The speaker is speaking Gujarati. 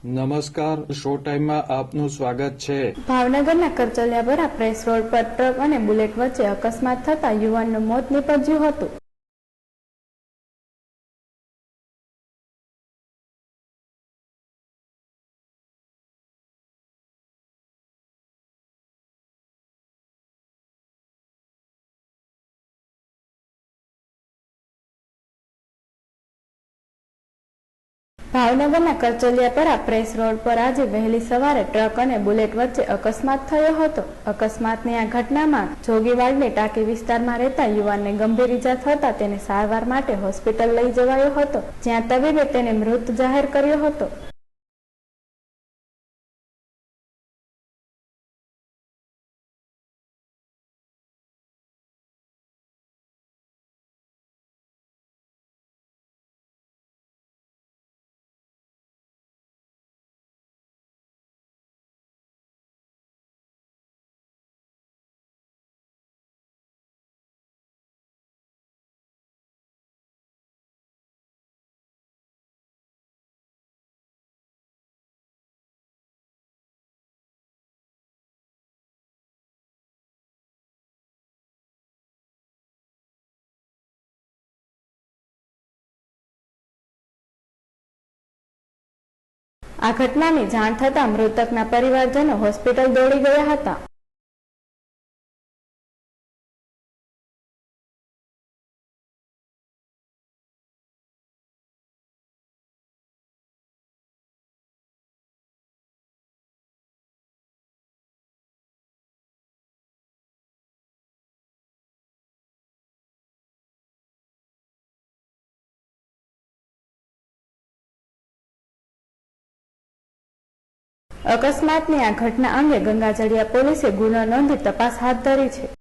નમસ્કાર, શો ટાઈમમાં આપનું સ્વાગત છે। ભાવનગરના કરચલિયાપરા પ્રેસ રોડ પર ટ્રક અને બુલેટ વચ્ચે અકસ્માત થતા યુવાનનું મોત નીપજ્યું હતું। ભાવનગરના કરચલિયાપરા પ્રેસ રોડ પર આજે વહેલી સવારે ટ્રક અને બુલેટ વચ્ચે અકસ્માત થયો હતો। અકસ્માતની આ ઘટનામાં જોગીવાડની ટાંકી વિસ્તારમાં રહેતા યુવાનને ગંભીર ઈજા થતા તેને સારવાર માટે હોસ્પિટલ લઈ જવાયો હતો, જ્યાં તબીબે તેને મૃત જાહેર કર્યો હતો। આ ઘટનાની જાણ થતાં મૃતકના પરિવારજનો હોસ્પિટલ દોડી ગયા હતા। અકસ્માતની આ ઘટના અંગે ગંગાજળિયા પોલીસે ગુનો નોંધી તપાસ હાથ ધરી છે।